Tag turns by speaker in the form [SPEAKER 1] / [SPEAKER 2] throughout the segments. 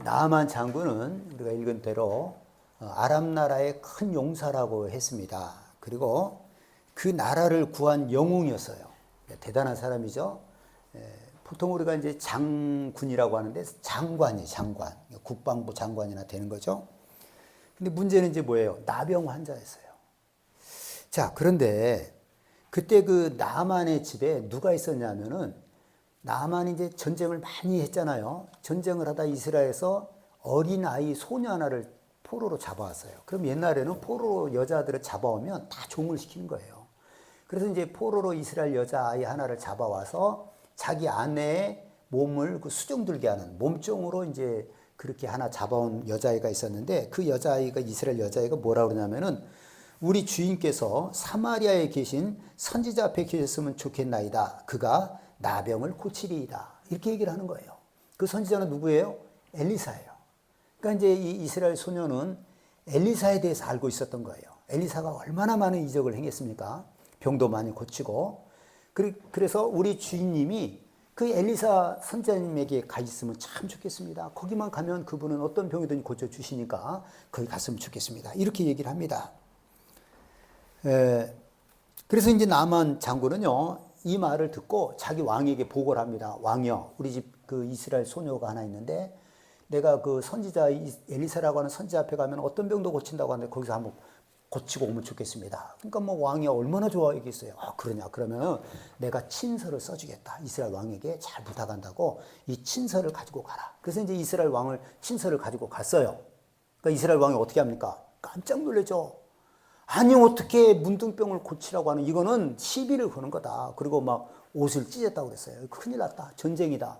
[SPEAKER 1] 나아만 장군은 우리가 읽은 대로 아람 나라의 큰 용사라고 했습니다. 그리고 그 나라를 구한 영웅이었어요. 대단한 사람이죠. 보통 우리가 이제 장군이라고 하는데 장관이에요, 장관. 국방부 장관이나 되는 거죠. 근데 문제는 이제 뭐예요? 나병 환자였어요. 자, 그런데 그때 그 나아만의 집에 누가 있었냐면은 나아만이 이제 전쟁을 많이 했잖아요. 전쟁을 하다 이스라엘에서 어린아이 소녀 하나를 포로로 잡아왔어요. 그럼 옛날에는 포로로 여자들을 잡아오면 다 종을 시키는 거예요. 그래서 이제 포로로 이스라엘 여자아이 하나를 잡아와서 자기 아내의 몸을 그 수종들게 하는 몸종으로 이제 그렇게 하나 잡아온 여자아이가 있었는데, 그 여자아이가, 이스라엘 여자아이가 뭐라 그러냐면은 우리 주인께서 사마리아에 계신 선지자 앞에 계셨으면 좋겠나이다. 그가 나병을 고치리이다. 이렇게 얘기를 하는 거예요. 그 선지자는 누구예요? 엘리사예요. 그러니까 이제 이 이스라엘 소녀는 엘리사에 대해서 알고 있었던 거예요. 엘리사가 얼마나 많은 이적을 행했습니까? 병도 많이 고치고. 그래서 우리 주인님이 그 엘리사 선지자님에게 가 있으면 참 좋겠습니다. 거기만 가면 그분은 어떤 병이든 고쳐주시니까 거기 갔으면 좋겠습니다. 이렇게 얘기를 합니다. 그래서 이제 나만 장군은요, 이 말을 듣고 자기 왕에게 보고를 합니다. 왕이여, 우리 집 그 이스라엘 소녀가 하나 있는데 내가 그 선지자 엘리사라고 하는 선지자 앞에 가면 어떤 병도 고친다고 하는데 거기서 한번 고치고 오면 좋겠습니다. 그러니까 뭐 왕이 얼마나 좋아하겠어요. 아, 그러냐. 그러면 내가 친서를 써주겠다. 이스라엘 왕에게 잘 부탁한다고 이 친서를 가지고 가라. 그래서 이제 이스라엘 왕을 친서를 가지고 갔어요. 그러니까 이스라엘 왕이 어떻게 합니까? 깜짝 놀라죠. 아니, 어떻게 문둥병을 고치라고 하는, 이거는 시비를 거는 거다. 그리고 막 옷을 찢었다고 그랬어요. 큰일 났다. 전쟁이다.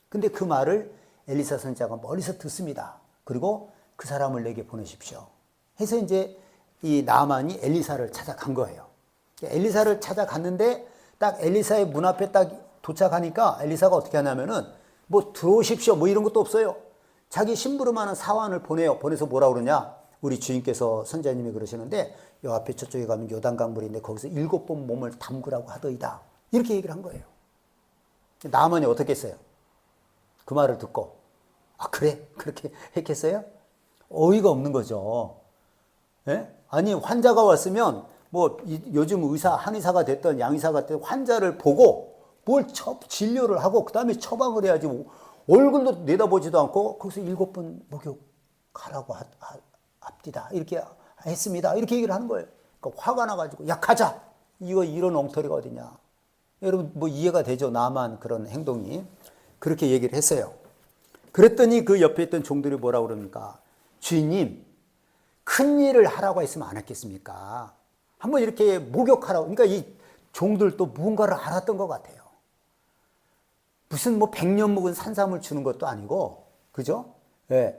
[SPEAKER 1] 근데 그 말을 엘리사 선지자가 멀리서 듣습니다. 그리고 그 사람을 내게 보내십시오. 해서 이제 이 나아만이 엘리사를 찾아간 거예요. 엘리사를 찾아갔는데 딱 엘리사의 문 앞에 딱 도착하니까 엘리사가 어떻게 하냐면은 뭐 들어오십시오 뭐 이런 것도 없어요. 자기 심부름하는 사환을 보내요. 보내서 뭐라 그러냐? 우리 주인께서 선지자님이 그러시는데 요 앞에 저쪽에 가면 요단강 물인데 거기서 7번 몸을 담그라고 하더이다. 이렇게 얘기를 한 거예요. 나아만이 어떻게 했어요? 그 말을 듣고 아, 그래? 그렇게 했겠어요? 어이가 없는 거죠. 예? 아니, 환자가 왔으면 뭐 요즘 의사, 한의사가 됐던 양의사가 됐던 환자를 보고 뭘 진료를 하고 그 다음에 처방을 해야지. 얼굴도 내다보지도 않고 거기서 7번 목욕하라고 합디다. 이렇게 했습니다. 이렇게 얘기를 하는 거예요. 그러니까 화가 나가지고 야, 가자. 이런 엉터리가 어디냐. 여러분 뭐 이해가 되죠? 나만 그런 행동이. 그렇게 얘기를 했어요. 그랬더니 그 옆에 있던 종들이 뭐라 그럽니까? 주인님, 큰 일을 하라고 했으면 안 했겠습니까? 한번 이렇게 목욕하라고. 그러니까 이 종들도 무언가를 알았던 것 같아요. 무슨 뭐 100년 묵은 산삼을 주는 것도 아니고, 그죠? 예.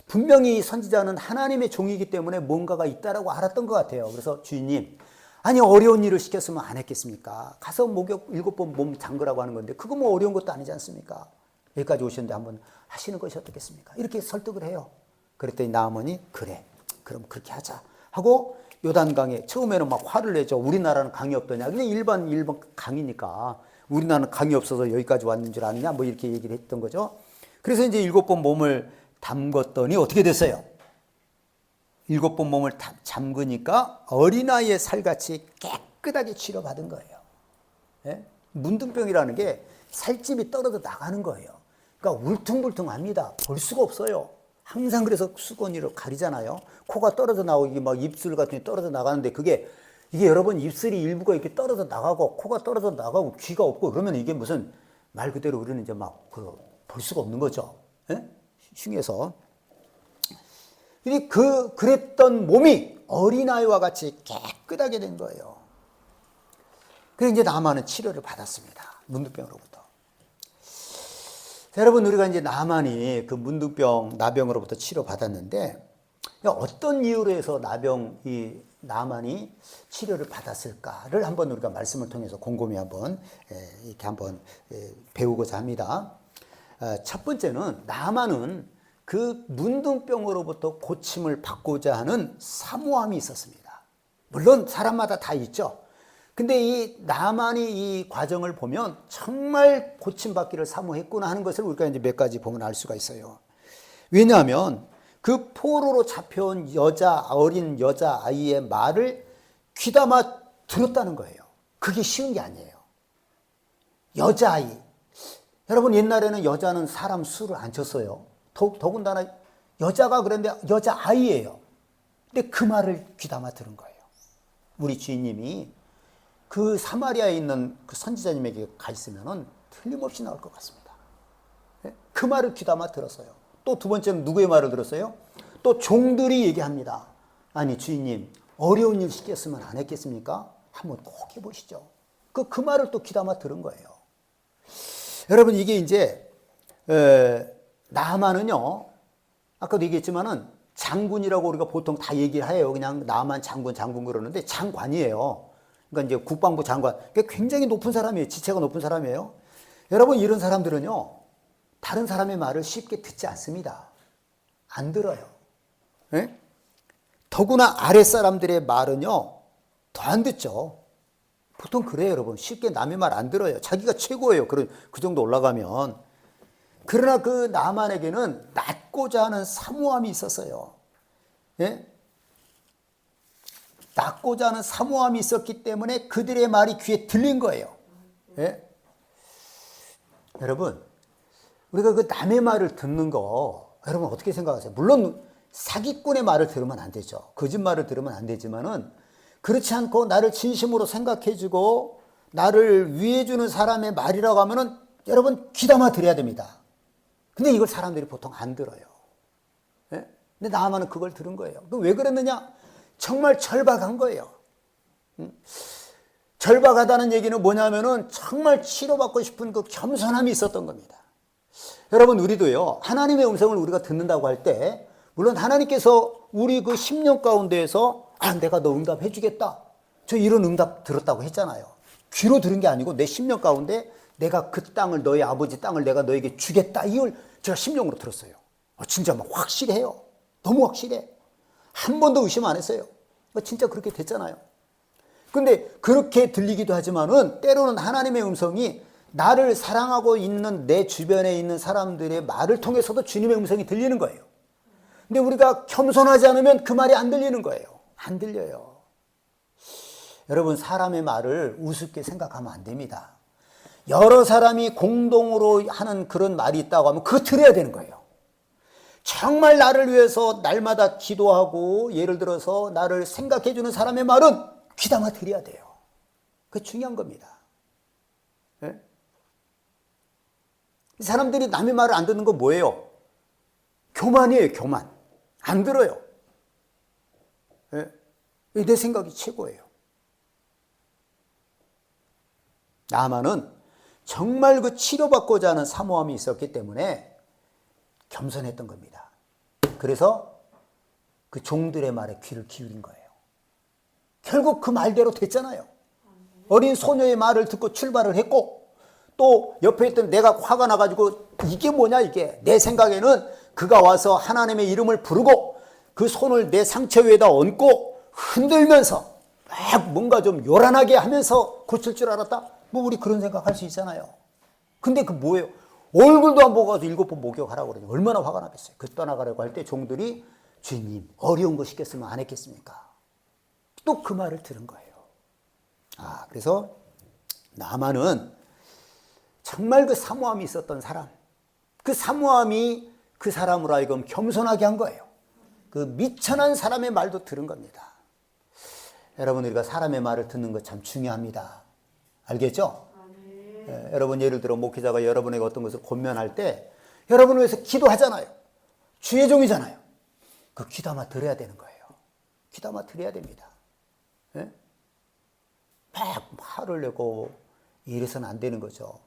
[SPEAKER 1] 분명히 선지자는 하나님의 종이기 때문에 뭔가가 있다라고 알았던 것 같아요. 그래서 주인님, 아니 어려운 일을 시켰으면 안 했겠습니까? 가서 목욕 7번 몸 잠그라고 하는 건데 그거 뭐 어려운 것도 아니지 않습니까? 여기까지 오셨는데 한번 하시는 것이 어떻겠습니까? 이렇게 설득을 해요. 그랬더니 나아만이 그래, 그럼 그렇게 하자 하고 요단강에 처음에는 막 화를 내죠. 우리나라는 강이 없더냐. 그냥 일반 강이니까 우리나라는 강이 없어서 여기까지 왔는 줄 아느냐 뭐 이렇게 얘기를 했던 거죠. 그래서 이제 7번 몸을 담궜더니 어떻게 됐어요? 7번 몸을 잠그니까 어린아이의 살같이 깨끗하게 치료받은 거예요. 예? 문둥병이라는 게 살집이 떨어져 나가는 거예요. 그러니까 울퉁불퉁합니다. 볼 수가 없어요. 항상 그래서 수건으로 가리잖아요. 코가 떨어져 나오고 이게 막 입술 같은 게 떨어져 나가는데 이게 여러분 입술이 일부가 이렇게 떨어져 나가고 코가 떨어져 나가고 귀가 없고 그러면 이게 무슨 말 그대로 우리는 이제 막 볼 수가 없는 거죠. 예? 흉해서. 그랬던 몸이 어린아이와 같이 깨끗하게 된 거예요. 그래서 이제 나아만은 치료를 받았습니다. 문둥병으로부터. 자, 여러분, 우리가 이제 나아만이 그 나병으로부터 치료받았는데, 어떤 이유로 해서 나아만이 치료를 받았을까를 한번 우리가 말씀을 통해서 곰곰이 이렇게 한번 배우고자 합니다. 첫 번째는 나아만은 그 문둥병으로부터 고침을 받고자 하는 사모함이 있었습니다. 물론 사람마다 다 있죠. 근데 이 나만이 이 과정을 보면 정말 고침받기를 사모했구나 하는 것을 우리가 이제 몇 가지 보면 알 수가 있어요. 왜냐하면 그 포로로 잡혀온 어린 여자아이의 말을 귀담아 들었다는 거예요. 그게 쉬운 게 아니에요. 여자아이. 여러분, 옛날에는 여자는 사람 수를 안 쳤어요. 더군다나 여자가 그런데 여자아이예요. 근데 그 말을 귀담아 들은 거예요. 우리 주인님이 그 사마리아에 있는 그 선지자님에게 가 있으면은 틀림없이 나올 것 같습니다. 그 말을 귀담아 들었어요. 또 두 번째는 누구의 말을 들었어요? 또 종들이 얘기합니다. 아니 주인님, 어려운 일 시켰으면 안 했겠습니까? 한번 꼭 해보시죠. 그 말을 또 귀담아 들은 거예요. 여러분, 이게 이제 나아만은요, 아까도 얘기했지만은 장군이라고 우리가 보통 다 얘기를 해요. 그냥 나아만 장군 그러는데 장관이에요. 그러니까 이제 국방부 장관. 굉장히 높은 사람이에요. 지체가 높은 사람이에요. 여러분, 이런 사람들은요, 다른 사람의 말을 쉽게 듣지 않습니다. 안 들어요. 네? 더구나 아랫사람들의 말은요, 더 안 듣죠. 보통 그래요, 여러분. 쉽게 남의 말 안 들어요. 자기가 최고예요. 그 정도 올라가면. 그러나 그 나만에게는 낳고자 하는 사모함이 있었어요. 예? 낳고자 하는 사모함이 있었기 때문에 그들의 말이 귀에 들린 거예요. 예? 여러분, 우리가 그 남의 말을 듣는 거, 여러분 어떻게 생각하세요? 물론 사기꾼의 말을 들으면 안 되죠. 거짓말을 들으면 안 되지만은, 그렇지 않고 나를 진심으로 생각해주고 나를 위해주는 사람의 말이라고 하면은 여러분 귀담아 들어야 됩니다. 근데 이걸 사람들이 보통 안 들어요. 예? 근데 나아만은 그걸 들은 거예요. 왜 그랬느냐? 정말 절박한 거예요. 절박하다는 얘기는 뭐냐면은 정말 치료받고 싶은 그 겸손함이 있었던 겁니다. 여러분, 우리도요, 하나님의 음성을 우리가 듣는다고 할 때, 물론 하나님께서 우리 그 10년 가운데에서 내가 너 응답해 주겠다, 저 이런 응답 들었다고 했잖아요. 귀로 들은 게 아니고 내 10년 가운데 내가 그 땅을, 너희 아버지 땅을 내가 너에게 주겠다, 이걸 제가 심령으로 들었어요. 진짜 막 확실해요. 너무 확실해. 한 번도 의심 안 했어요. 진짜 그렇게 됐잖아요. 근데 그렇게 들리기도 하지만은 때로는 하나님의 음성이 나를 사랑하고 있는 내 주변에 있는 사람들의 말을 통해서도 주님의 음성이 들리는 거예요. 근데 우리가 겸손하지 않으면 그 말이 안 들리는 거예요. 안 들려요. 여러분, 사람의 말을 우습게 생각하면 안 됩니다. 여러 사람이 공동으로 하는 그런 말이 있다고 하면 그거 들어야 되는 거예요. 정말 나를 위해서 날마다 기도하고 예를 들어서 나를 생각해 주는 사람의 말은 귀담아 들어야 돼요. 그게 중요한 겁니다. 네? 사람들이 남의 말을 안 듣는 건 뭐예요? 교만이에요, 교만. 안 들어요. 네? 내 생각이 최고예요. 나아만은 정말 그 치료받고자 하는 사모함이 있었기 때문에 겸손했던 겁니다. 그래서 그 종들의 말에 귀를 기울인 거예요. 결국 그 말대로 됐잖아요. 어린 소녀의 말을 듣고 출발을 했고, 또 옆에 있던 내가 화가 나가지고 이게 뭐냐 이게, 내 생각에는 그가 와서 하나님의 이름을 부르고 그 손을 내 상처 위에다 얹고 흔들면서 막 뭔가 좀 요란하게 하면서 고칠 줄 알았다. 뭐 우리 그런 생각할 수 있잖아요. 근데 그 뭐예요? 얼굴도 안 보고 가서 7번 목욕하라고 그러니 얼마나 화가 나겠어요. 그 떠나가려고 할 때 종들이 주님, 어려운 거 시켰으면 안 했겠습니까? 또 그 말을 들은 거예요. 그래서 나아만은 정말 그 사모함이 있었던 사람, 그 사모함이 그 사람으로 하여금 겸손하게 한 거예요. 그 미천한 사람의 말도 들은 겁니다. 여러분, 우리가 사람의 말을 듣는 거 참 중요합니다. 알겠죠? 여러분, 예를 들어 목회자가 여러분에게 어떤 것을 권면할 때 여러분을 위해서 기도하잖아요. 주의 종이잖아요. 그 귀담아 들어야 되는 거예요. 귀담아 들어야 됩니다. 예? 막 화를 내고 이래서는 안 되는 거죠.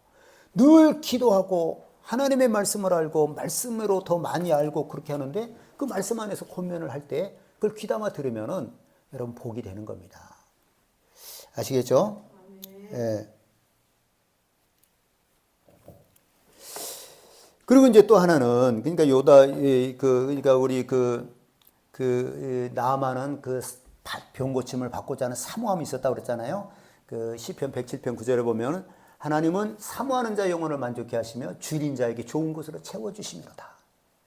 [SPEAKER 1] 늘 기도하고 하나님의 말씀을 알고 말씀으로 더 많이 알고 그렇게 하는데, 그 말씀 안에서 권면을 할 때 그걸 귀담아 들으면은 여러분 복이 되는 겁니다. 아시겠죠? 예. 그리고 이제 또 하나는, 그러니까 그러니까 우리 나아만은 그 병 고침을 받고자 하는 사모함이 있었다고 그랬잖아요. 그 시편 107편 9절에 보면 하나님은 사모하는 자 영혼을 만족해 하시며 줄인 자에게 좋은 것으로 채워 주심이로다.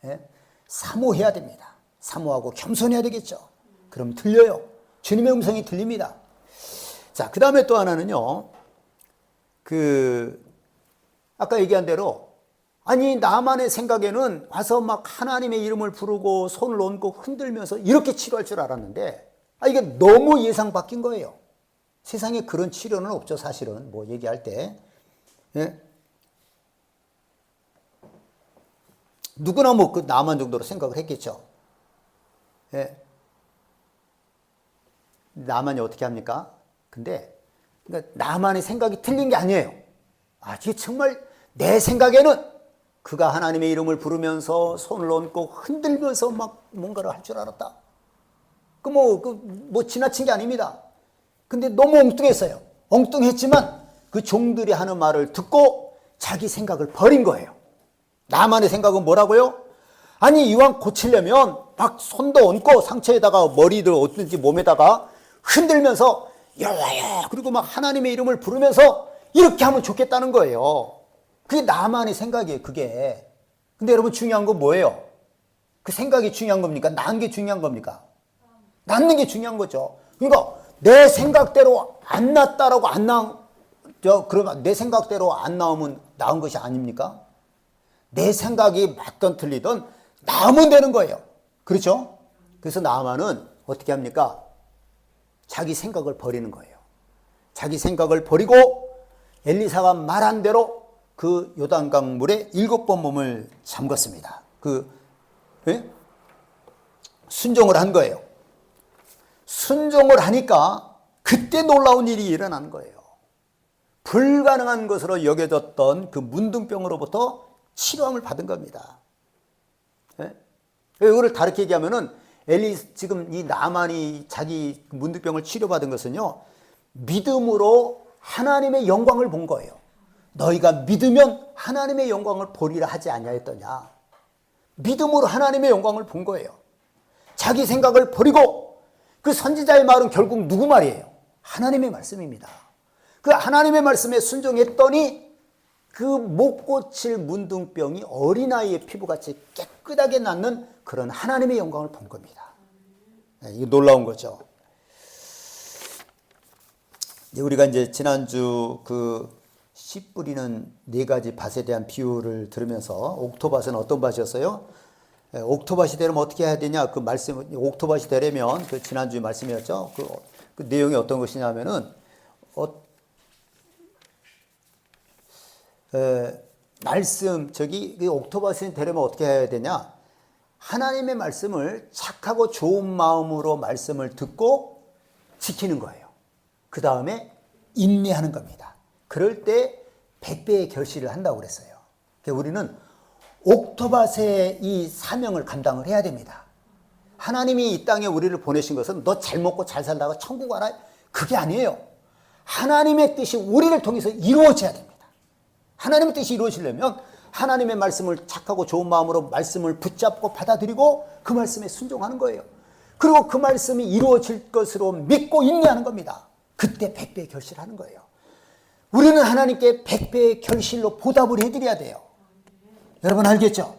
[SPEAKER 1] 예? 사모해야 됩니다. 사모하고 겸손해야 되겠죠. 그럼 들려요. 주님의 음성이 들립니다. 자, 그 다음에 또 하나는요, 아까 얘기한 대로, 아니, 나만의 생각에는 와서 막 하나님의 이름을 부르고 손을 얹고 흔들면서 이렇게 치료할 줄 알았는데, 이게 너무 예상 바뀐 거예요. 세상에 그런 치료는 없죠, 사실은. 뭐 얘기할 때. 예? 누구나 뭐 그 나만 정도로 생각을 했겠죠. 예? 나만이 어떻게 합니까? 근데 그러니까 나만의 생각이 틀린 게 아니에요. 이게 정말 내 생각에는 그가 하나님의 이름을 부르면서 손을 얹고 흔들면서 막 뭔가를 할 줄 알았다. 뭐 지나친 게 아닙니다. 근데 너무 엉뚱했어요. 엉뚱했지만 그 종들이 하는 말을 듣고 자기 생각을 버린 거예요. 나만의 생각은 뭐라고요? 아니, 이왕 고치려면 막 손도 얹고 상처에다가 머리를 어든지 몸에다가 흔들면서 여호와야, 그리고 막 하나님의 이름을 부르면서 이렇게 하면 좋겠다는 거예요. 그게 나만의 생각이에요, 그게. 근데 여러분, 중요한 건 뭐예요? 그 생각이 중요한 겁니까? 난 게 중요한 겁니까? 낫는 게 중요한 거죠. 그러니까 내 생각대로 안 낫다라고 그러면 내 생각대로 안 나오면 나은 것이 아닙니까? 내 생각이 맞든 틀리든 나오면 되는 거예요. 그렇죠? 그래서 나아만은 어떻게 합니까? 자기 생각을 버리는 거예요. 자기 생각을 버리고 엘리사가 말한 대로 그 요단강 물에 7번 몸을 잠갔습니다. 순종을 한 거예요. 순종을 하니까 그때 놀라운 일이 일어난 거예요. 불가능한 것으로 여겨졌던 그 문둥병으로부터 치료함을 받은 겁니다. 이거를 다르게 얘기하면은 지금 이 나만이 자기 문둥병을 치료받은 것은요, 믿음으로 하나님의 영광을 본 거예요. 너희가 믿으면 하나님의 영광을 보리라 하지 아니하였더냐. 믿음으로 하나님의 영광을 본 거예요. 자기 생각을 버리고 그 선지자의 말은 결국 누구 말이에요? 하나님의 말씀입니다. 그 하나님의 말씀에 순종했더니 그 못 고칠 문둥병이 어린아이의 피부같이 깨끗하게 낫는 그런 하나님의 영광을 본 겁니다. 이게 놀라운 거죠. 우리가 이제 지난주 씨 뿌리는 4가지 밭에 대한 비유를 들으면서 옥토밭은 어떤 밭이었어요? 옥토밭이 되려면 어떻게 해야 되냐? 그 말씀, 옥토밭이 되려면 그 지난주에 말씀이었죠. 그 내용이 어떤 것이냐면은 옥토밭이 되려면 어떻게 해야 되냐? 하나님의 말씀을 착하고 좋은 마음으로 말씀을 듣고 지키는 거예요. 그 다음에 인내하는 겁니다. 그럴 때 100배의 결실을 한다고 그랬어요. 그러니까 우리는 옥토밭의 이 사명을 감당을 해야 됩니다. 하나님이 이 땅에 우리를 보내신 것은 너 잘 먹고 잘 살다가 천국 가라, 그게 아니에요. 하나님의 뜻이 우리를 통해서 이루어져야 됩니다. 하나님의 뜻이 이루어지려면 하나님의 말씀을 착하고 좋은 마음으로 말씀을 붙잡고 받아들이고 그 말씀에 순종하는 거예요. 그리고 그 말씀이 이루어질 것으로 믿고 인내하는 겁니다. 그때 100배의 결실하는 거예요. 우리는 하나님께 100배의 결실로 보답을 해드려야 돼요. 여러분 알겠죠?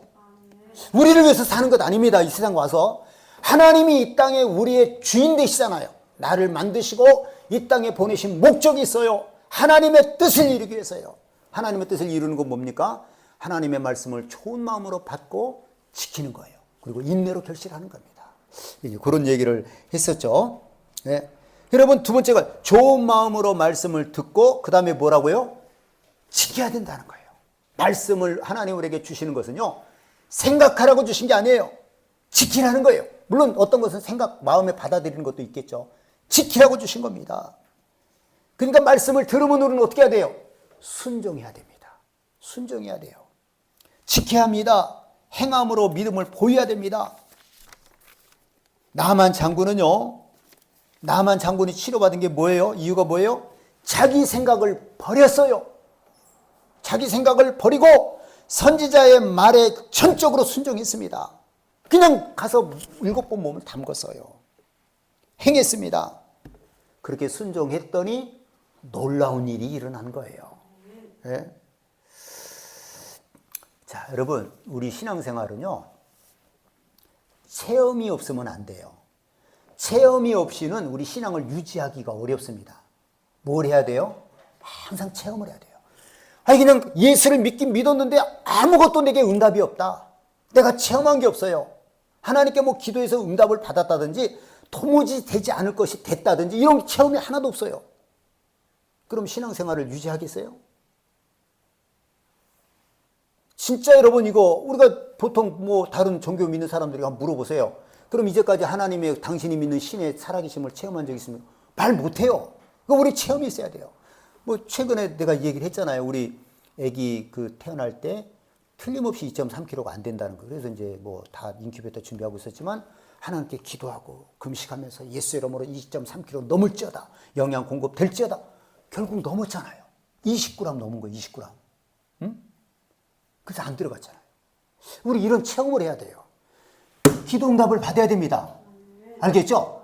[SPEAKER 1] 우리를 위해서 사는 것 아닙니다. 이 세상 와서. 하나님이 이 땅에 우리의 주인 되시잖아요. 나를 만드시고 이 땅에 보내신 목적이 있어요. 하나님의 뜻을 이루기 위해서요. 하나님의 뜻을 이루는 건 뭡니까? 하나님의 말씀을 좋은 마음으로 받고 지키는 거예요. 그리고 인내로 결실하는 겁니다. 그런 얘기를 했었죠. 네. 여러분, 두 번째가 좋은 마음으로 말씀을 듣고 그 다음에 뭐라고요? 지켜야 된다는 거예요. 말씀을 하나님 우리에게 주시는 것은요, 생각하라고 주신 게 아니에요. 지키라는 거예요. 물론 어떤 것은 마음에 받아들이는 것도 있겠죠. 지키라고 주신 겁니다. 그러니까 말씀을 들으면 우리는 어떻게 해야 돼요? 순종해야 됩니다. 순종해야 돼요. 지켜야 합니다. 행함으로 믿음을 보여야 됩니다. 나만 장군이 치료받은 게 뭐예요? 이유가 뭐예요? 자기 생각을 버렸어요. 자기 생각을 버리고 선지자의 말에 전적으로 순종했습니다. 그냥 가서 7번 몸을 담궜어요. 행했습니다. 그렇게 순종했더니 놀라운 일이 일어난 거예요. 네? 자, 여러분, 우리 신앙생활은요, 체험이 없으면 안 돼요. 체험이 없이는 우리 신앙을 유지하기가 어렵습니다. 뭘 해야 돼요? 항상 체험을 해야 돼요. 아니 그냥 예수를 믿긴 믿었는데 아무것도 내게 응답이 없다. 내가 체험한 게 없어요. 하나님께 뭐 기도해서 응답을 받았다든지 도무지 되지 않을 것이 됐다든지 이런 체험이 하나도 없어요. 그럼 신앙생활을 유지하겠어요? 진짜 여러분 이거 우리가 보통 뭐 다른 종교 믿는 사람들이 한번 물어보세요. 그럼 이제까지 하나님의 당신이 믿는 신의 살아계심을 체험한 적 있으면 말 못해요. 그 우리 체험이 있어야 돼요. 뭐 최근에 내가 얘기를 했잖아요. 우리 아기 그 태어날 때 틀림없이 2.3kg가 안 된다는 거. 그래서 이제 뭐 다 인큐베이터 준비하고 있었지만 하나님께 기도하고 금식하면서 예수 이름으로 2.3kg 넘을지어다. 영양 공급 될지어다. 결국 넘었잖아요. 20g 넘은 거예요. 20g. 응? 그래서 안 들어갔잖아요. 우리 이런 체험을 해야 돼요. 기도 응답을 받아야 됩니다. 알겠죠?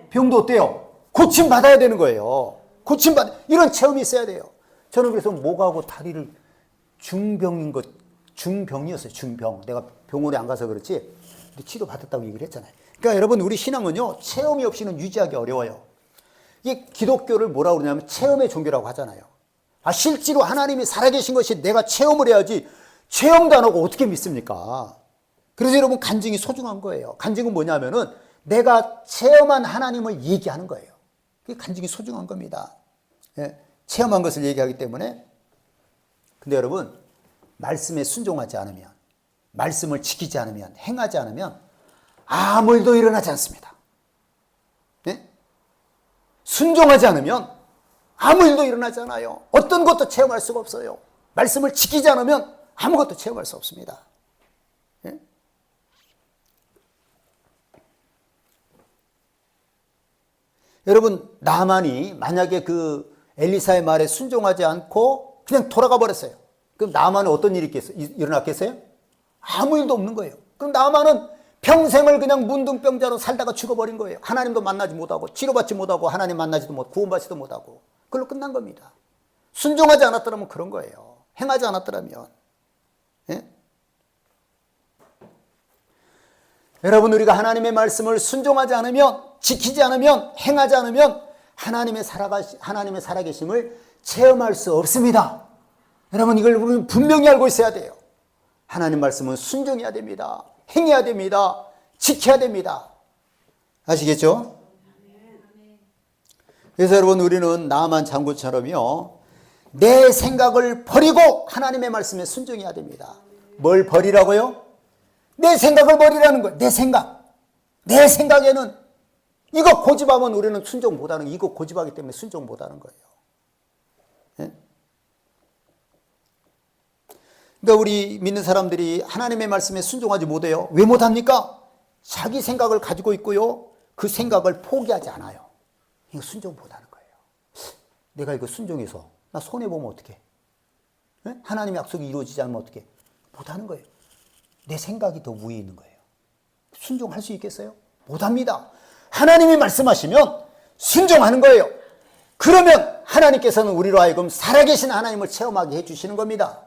[SPEAKER 1] 병도 어때요? 고침 받아야 되는 거예요. 이런 체험이 있어야 돼요. 저는 그래서 목하고 다리를 중병이었어요. 중병. 내가 병원에 안 가서 그렇지. 치료 받았다고 얘기를 했잖아요. 그러니까 여러분 우리 신앙은요. 체험이 없이는 유지하기 어려워요. 이게 기독교를 뭐라고 그러냐면 체험의 종교라고 하잖아요. 실제로 하나님이 살아계신 것이 내가 체험을 해야지 체험도 안 하고 어떻게 믿습니까? 그래서 여러분 간증이 소중한 거예요. 간증은 뭐냐면은 내가 체험한 하나님을 얘기하는 거예요. 그게 간증이 소중한 겁니다. 예, 체험한 것을 얘기하기 때문에. 근데 여러분 말씀에 순종하지 않으면, 말씀을 지키지 않으면, 행하지 않으면 아무 일도 일어나지 않습니다. 예? 순종하지 않으면 아무 일도 일어나지 않아요. 어떤 것도 체험할 수가 없어요. 말씀을 지키지 않으면 아무것도 체험할 수 없습니다. 예? 여러분 나만이 만약에 그 엘리사의 말에 순종하지 않고 그냥 돌아가 버렸어요. 그럼 나만은 어떤 일이 일어났겠어요? 아무 일도 없는 거예요. 그럼 나만은 평생을 그냥 문둥병자로 살다가 죽어버린 거예요. 하나님도 만나지 못하고 치료받지 못하고 하나님 만나지도 못하고 구원받지도 못하고 그걸로 끝난 겁니다. 순종하지 않았더라면 그런 거예요. 행하지 않았더라면. 예? 여러분 우리가 하나님의 말씀을 순종하지 않으면, 지키지 않으면, 행하지 않으면 하나님의 살아계심을 체험할 수 없습니다. 여러분 이걸 우리는 분명히 알고 있어야 돼요. 하나님 말씀은 순종해야 됩니다. 행해야 됩니다. 지켜야 됩니다. 아시겠죠? 그래서 여러분 우리는 나아만 장군처럼요. 내 생각을 버리고 하나님의 말씀에 순종해야 됩니다. 뭘 버리라고요? 내 생각을 버리라는 거예요. 내 생각. 내 생각에는 이거 고집하면 우리는 순종 못하는 거예요. 이거 고집하기 때문에 순종 못하는 거예요. 예? 그러니까 우리 믿는 사람들이 하나님의 말씀에 순종하지 못해요. 왜 못합니까? 자기 생각을 가지고 있고요. 그 생각을 포기하지 않아요. 이거 순종 못하는 거예요. 내가 이거 순종해서 나 손해보면 어떡해? 네? 하나님의 약속이 이루어지지 않으면 어떡해? 못하는 거예요. 내 생각이 더 위에 있는 거예요. 순종할 수 있겠어요? 못합니다. 하나님이 말씀하시면 순종하는 거예요. 그러면 하나님께서는 우리로 하여금 살아계신 하나님을 체험하게 해주시는 겁니다.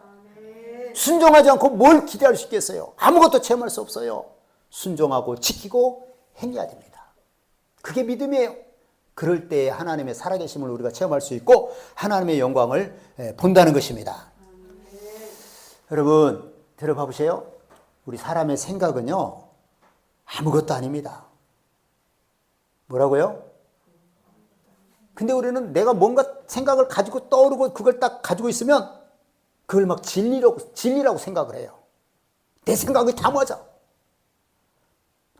[SPEAKER 1] 순종하지 않고 뭘 기대할 수 있겠어요? 아무것도 체험할 수 없어요. 순종하고 지키고 행해야 됩니다. 그게 믿음이에요. 그럴 때 하나님의 살아계심을 우리가 체험할 수 있고 하나님의 영광을 본다는 것입니다. 여러분 들어봐 보세요. 우리 사람의 생각은요 아무것도 아닙니다. 뭐라고요? 근데 우리는 내가 뭔가 생각을 가지고 떠오르고 그걸 딱 가지고 있으면 그걸 막 진리라고 생각을 해요. 내 생각이 다 맞아.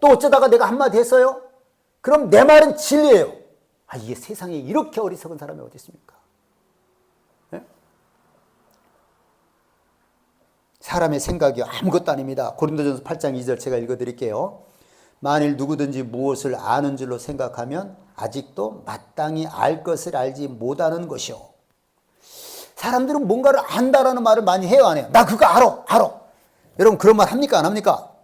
[SPEAKER 1] 또 어쩌다가 내가 한마디 했어요? 그럼 내 말은 진리예요. 이게 세상에 이렇게 어리석은 사람이 어디 있습니까? 네? 사람의 생각이 아무것도 아닙니다. 고린도전서 8장 2절 제가 읽어드릴게요. 만일 누구든지 무엇을 아는 줄로 생각하면 아직도 마땅히 알 것을 알지 못하는 것이요. 사람들은 뭔가를 안다라는 말을 많이 해요, 안 해요? 나 그거 알아. 여러분 그런 말 합니까, 안 합니까?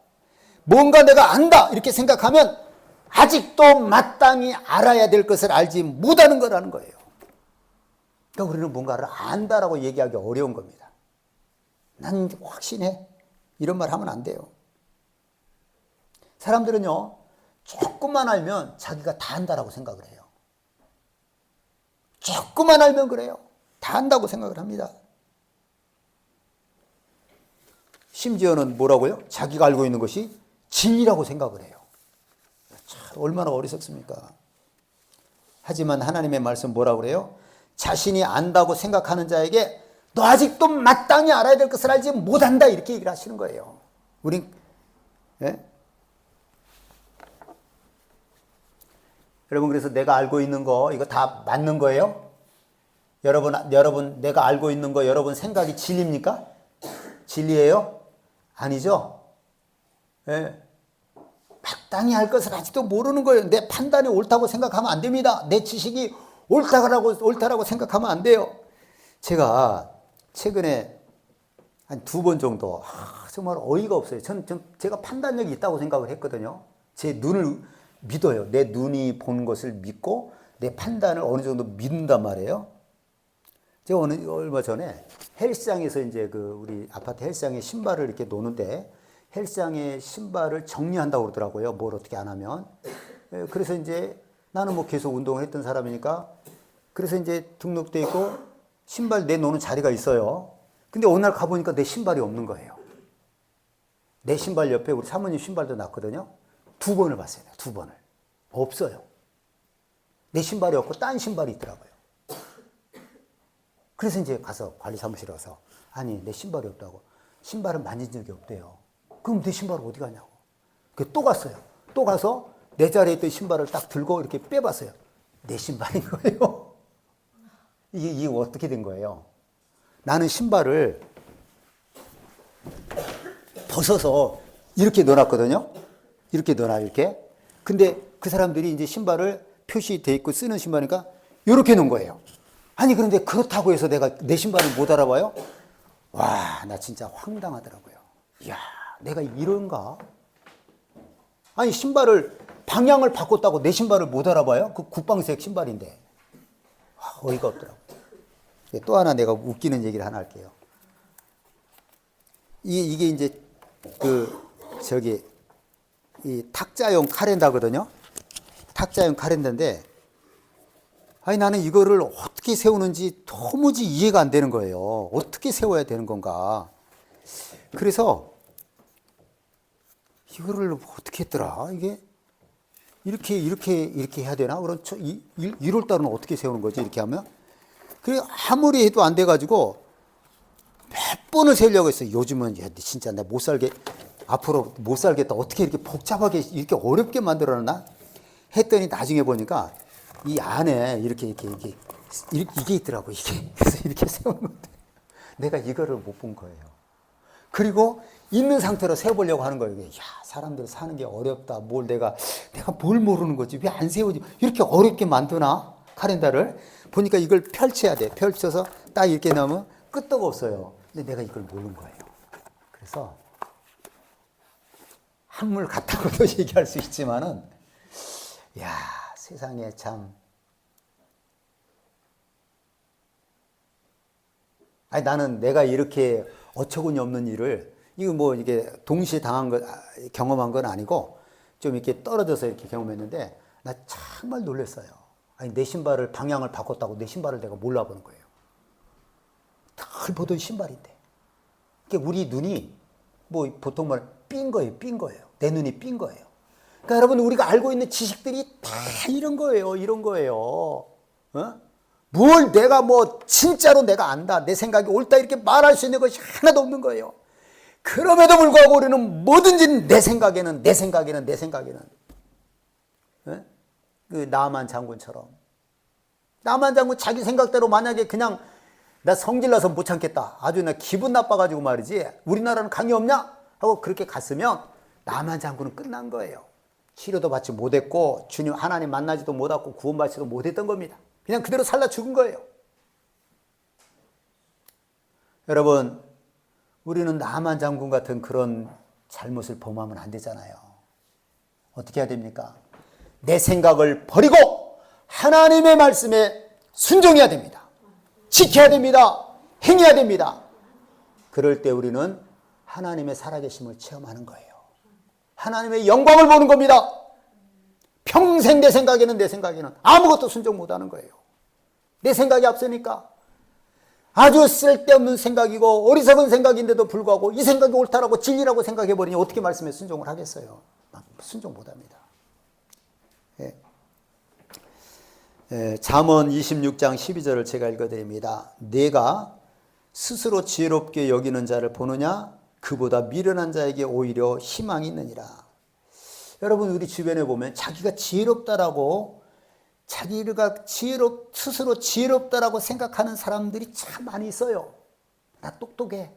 [SPEAKER 1] 뭔가 내가 안다 이렇게 생각하면 아직도 마땅히 알아야 될 것을 알지 못하는 거라는 거예요. 그러니까 우리는 뭔가를 안다라고 얘기하기 어려운 겁니다. 난 확신해. 이런 말 하면 안 돼요. 사람들은요, 조금만 알면 자기가 다 안다라고 생각을 해요. 조금만 알면 그래요. 다 안다고 생각을 합니다. 심지어는 뭐라고요? 자기가 알고 있는 것이 진리라고 생각을 해요. 참 얼마나 어리석습니까? 하지만 하나님의 말씀 뭐라고 그래요? 자신이 안다고 생각하는 자에게 너 아직도 마땅히 알아야 될 것을 알지 못한다, 이렇게 얘기를 하시는 거예요. 우린 예? 여러분, 그래서 내가 알고 있는 거 이거 다 맞는 거예요? 여러분 내가 알고 있는 거 여러분 생각이 진리입니까? 진리예요? 아니죠? 예. 마땅히 할 것을 아직도 모르는 거예요. 내 판단이 옳다고 생각하면 안 됩니다. 내 지식이 옳다라고 생각하면 안 돼요. 제가 최근에 한 2번 정도 정말 어이가 없어요. 제가 판단력이 있다고 생각을 했거든요. 제 눈을 믿어요. 내 눈이 본 것을 믿고 내 판단을 어느 정도 믿는단 말이에요. 제가 얼마 전에 헬스장에서 이제 우리 아파트 헬스장에 신발을 이렇게 놓는데 헬스장에 신발을 정리한다고 그러더라고요. 뭘 어떻게 안 하면. 그래서 이제 나는 뭐 계속 운동을 했던 사람이니까 그래서 이제 등록돼 있고 신발 내놓는 자리가 있어요. 근데 어느 날 가보니까 내 신발이 없는 거예요. 내 신발 옆에 우리 사모님 신발도 놨거든요. 2번을 봤어요. 2번을. 없어요. 내 신발이 없고 딴 신발이 있더라고요. 그래서 이제 가서 관리 사무실에 와서 아니 내 신발이 없다고. 신발은 만진 적이 없대요. 그럼 내 신발은 어디 가냐고. 또 갔어요. 또 가서 내 자리에 있던 신발을 딱 들고 이렇게 빼봤어요. 내 신발인 거예요. 이게 어떻게 된 거예요? 나는 신발을 벗어서 이렇게 넣어놨거든요. 이렇게 넣어놔, 이렇게. 근데 그 사람들이 이제 신발을 표시돼 있고 쓰는 신발이니까 이렇게 놓은 거예요. 아니, 그런데 그렇다고 해서 내가 내 신발을 못 알아봐요? 와, 나 진짜 황당하더라고요. 이야, 내가 이런가? 아니, 신발을, 방향을 바꿨다고 내 신발을 못 알아봐요? 그 국방색 신발인데. 어이가 없더라고요. 또 하나 내가 웃기는 얘기를 하나 할게요. 이게 이제 이 탁자용 카렌다거든요. 탁자용 카렌다인데, 아니, 나는 이거를 어떻게 세우는지 도무지 이해가 안 되는 거예요. 어떻게 세워야 되는 건가. 그래서, 이거를 어떻게 했더라? 이게, 이렇게 해야 되나? 그럼 1월 달은 어떻게 세우는 거지? 이렇게 하면? 그래, 아무리 해도 안 돼가지고, 몇 번을 세우려고 했어요. 요즘은, 야, 진짜 나 못 살게, 앞으로 못 살겠다. 어떻게 이렇게 복잡하게, 이렇게 어렵게 만들어놨나? 했더니 나중에 보니까, 이 안에 이게 있더라고, 이게. 그래서 이렇게 세우는 건데, 내가 이거를 못 본 거예요. 그리고 있는 상태로 세워보려고 하는 거예요. 야, 사람들 사는 게 어렵다. 내가 뭘 모르는 거지? 왜 안 세우지? 이렇게 어렵게 만드나? 카렌다를. 보니까 이걸 펼쳐야 돼. 펼쳐서 딱 이렇게 넣으면 끄떡 없어요. 근데 내가 이걸 모르는 거예요. 그래서 한물 같다고도 얘기할 수 있지만은, 야, 세상에 참. 아니, 나는 내가 이렇게 어처구니 없는 일을, 이거 뭐 이게 동시에 경험한 건 아니고, 좀 이렇게 떨어져서 이렇게 경험했는데, 나 정말 놀랐어요. 아니, 내 신발을 방향을 바꿨다고 내 신발을 내가 몰라보는 거예요. 늘 보던 신발인데. 그러니까 우리 눈이 뭐 보통 말 삔 거예요. 내 눈이 삔 거예요. 그러니까 여러분, 우리가 알고 있는 지식들이 다 이런 거예요. 어? 뭘 내가 진짜로 내가 안다, 내 생각이 옳다, 이렇게 말할 수 있는 것이 하나도 없는 거예요. 그럼에도 불구하고 우리는 뭐든지 내 생각에는. 어? 그 나만 장군처럼. 나만 장군 자기 생각대로 만약에 그냥 나 성질나서 못 참겠다, 아주 나 기분 나빠가지고 말이지, 우리나라는 강이 없냐? 하고 그렇게 갔으면 나만 장군은 끝난 거예요. 치료도 받지 못했고 주님 하나님 만나지도 못하고 구원받지도 못했던 겁니다. 그냥 그대로 살다 죽은 거예요. 여러분, 우리는 나만 장군 같은 그런 잘못을 범하면 안 되잖아요. 어떻게 해야 됩니까? 내 생각을 버리고 하나님의 말씀에 순종해야 됩니다. 지켜야 됩니다. 행해야 됩니다. 그럴 때 우리는 하나님의 살아계심을 체험하는 거예요. 하나님의 영광을 보는 겁니다. 평생 내 생각에는 아무것도 순종 못하는 거예요. 내 생각이 앞서니까. 아주 쓸데없는 생각이고 어리석은 생각인데도 불구하고 이 생각이 옳다라고 진리라고 생각해버리니 어떻게 말씀에 순종을 하겠어요? 순종 못합니다. 잠언 26장 12절을 제가 읽어드립니다. 내가 스스로 지혜롭게 여기는 자를 보느냐? 그보다 미련한 자에게 오히려 희망이 있느니라. 여러분, 우리 주변에 보면 자기가 지혜롭다라고, 자기가 스스로 지혜롭다라고 생각하는 사람들이 참 많이 있어요. 나 똑똑해,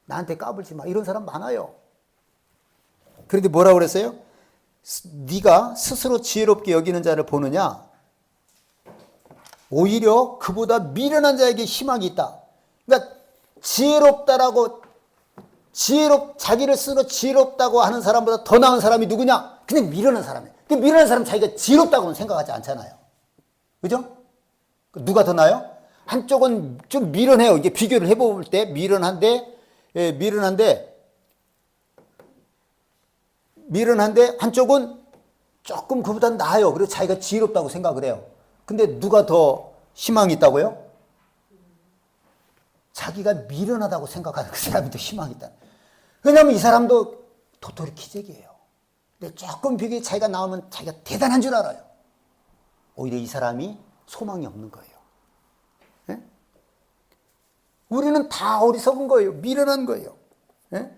[SPEAKER 1] 나한테 까불지 마, 이런 사람 많아요. 그런데 뭐라고 그랬어요? 네가 스스로 지혜롭게 여기는 자를 보느냐? 오히려 그보다 미련한 자에게 희망이 있다. 그러니까 지혜롭다라고, 자기를 스스로 지혜롭다고 하는 사람보다 더 나은 사람이 누구냐? 그냥 미련한 사람이에요. 그 미련한 사람은 자기가 지혜롭다고는 생각하지 않잖아요. 그죠? 누가 더 나아요? 한쪽은 좀 미련해요. 이게 비교를 해볼 때 미련한데 한쪽은 조금 그보다 나아요. 그리고 자기가 지혜롭다고 생각을 해요. 근데 누가 더 희망이 있다고요? 자기가 미련하다고 생각하는 그 사람이 더 희망이 있다. 왜냐하면 이 사람도 도토리 기적이에요. 근데 조금 비교에 차이가 나오면 자기가 대단한 줄 알아요. 오히려 이 사람이 소망이 없는 거예요. 예? 우리는 다 어리석은 거예요. 미련한 거예요. 예?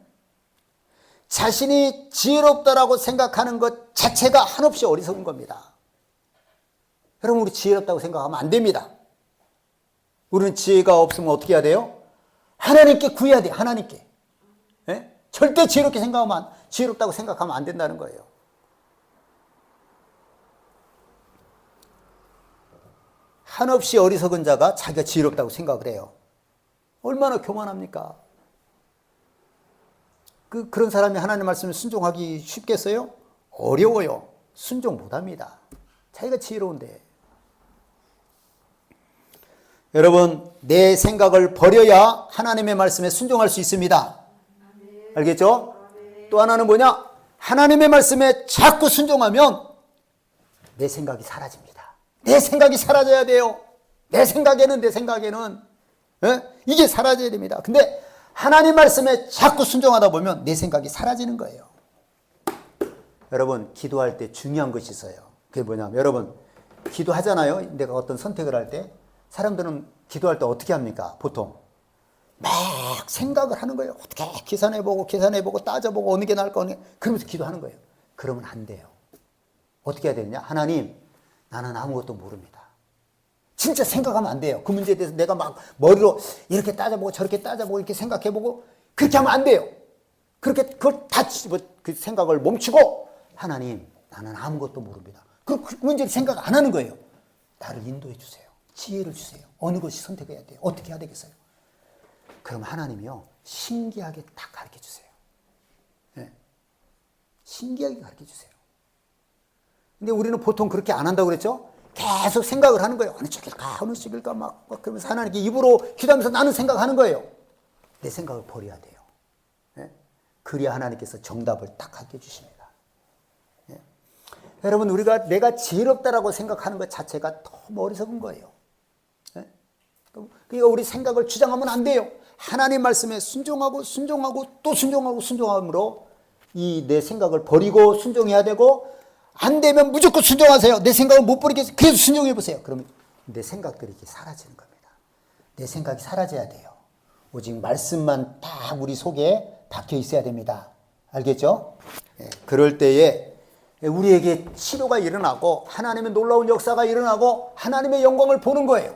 [SPEAKER 1] 자신이 지혜롭다라고 생각하는 것 자체가 한없이 어리석은 겁니다. 여러분, 우리 지혜롭다고 생각하면 안 됩니다. 우리는 지혜가 없으면 어떻게 해야 돼요? 하나님께 구해야 돼요. 하나님께. 예? 절대 지혜롭다고 생각하면 안 된다는 거예요. 한없이 어리석은 자가 자기가 지혜롭다고 생각을 해요. 얼마나 교만합니까? 그런 사람이 하나님 말씀을 순종하기 쉽겠어요? 어려워요. 순종 못합니다. 자기가 지혜로운데. 여러분, 내 생각을 버려야 하나님의 말씀에 순종할 수 있습니다. 알겠죠? 또 하나는 뭐냐? 하나님의 말씀에 자꾸 순종하면 내 생각이 사라집니다. 내 생각이 사라져야 돼요. 내 생각에는 이게 사라져야 됩니다. 근데 하나님 말씀에 자꾸 순종하다 보면 내 생각이 사라지는 거예요. 여러분, 기도할 때 중요한 것이 있어요. 그게 뭐냐면, 여러분, 기도하잖아요. 내가 어떤 선택을 할 때. 사람들은 기도할 때 어떻게 합니까? 보통 막 생각을 하는 거예요. 어떻게 계산해보고 따져보고 어느 게 나을까, 그러면서 기도하는 거예요. 그러면 안 돼요. 어떻게 해야 되느냐? 하나님, 나는 아무것도 모릅니다. 진짜 생각하면 안 돼요. 그 문제에 대해서 내가 막 머리로 이렇게 따져보고 저렇게 따져보고 이렇게 생각해보고 그렇게 하면 안 돼요. 그걸 다 그 생각을 멈추고, 하나님, 나는 아무것도 모릅니다. 그 문제를 생각 안 하는 거예요. 나를 인도해 주세요. 지혜를 주세요. 어느 것이 선택해야 돼요? 어떻게 해야 되겠어요? 그럼 하나님이요, 신기하게 딱 가르쳐 주세요. 네. 신기하게 가르쳐 주세요. 근데 우리는 보통 그렇게 안 한다고 그랬죠? 계속 생각을 하는 거예요. 어느 쪽일까 막 그러면서 하나님께 입으로 기도하면서 나는 생각하는 거예요. 내 생각을 버려야 돼요. 네? 그래야 하나님께서 정답을 딱 가르쳐 주십니다. 네? 여러분, 내가 지혜롭다라고 생각하는 것 자체가 너무 어리석은 거예요. 그러니까 우리 생각을 주장하면 안 돼요. 하나님 말씀에 순종하고 또 순종함으로 이 내 생각을 버리고 순종해야 되고, 안 되면 무조건 순종하세요. 내 생각을 못 버리겠어요. 계속 순종해 보세요. 그러면 내 생각들이 이렇게 사라지는 겁니다. 내 생각이 사라져야 돼요. 오직 말씀만 딱 우리 속에 박혀 있어야 됩니다. 알겠죠? 예, 그럴 때에 우리에게 치료가 일어나고 하나님의 놀라운 역사가 일어나고 하나님의 영광을 보는 거예요.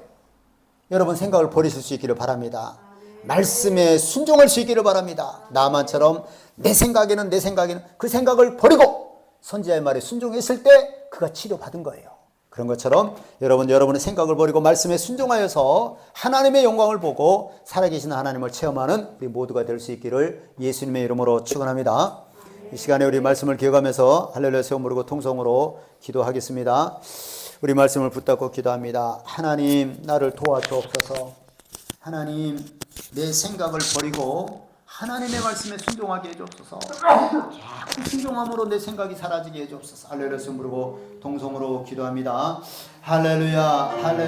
[SPEAKER 1] 여러분, 생각을 버리실 수 있기를 바랍니다. 말씀에 순종할 수 있기를 바랍니다. 나만처럼 내 생각에는 그 생각을 버리고 선지자의 말에 순종했을 때 그가 치료받은 거예요. 그런 것처럼 여러분의 생각을 버리고 말씀에 순종하여서 하나님의 영광을 보고 살아계신 하나님을 체험하는 우리 모두가 될 수 있기를 예수님의 이름으로 축원합니다. 이 시간에 우리 말씀을 기억하면서 할렐루야 세워 부르고 통성으로 기도하겠습니다. 우리 말씀을 붙잡고 기도합니다. 하나님, 나를 도와주옵소서. 하나님, 내 생각을 버리고 하나님의 말씀에 순종하게 해주옵소서. 자꾸 순종함으로 내 생각이 사라지게 해주옵소서. 할렐루야 부르고 동성으로 기도합니다. 할렐루야 할렐루야.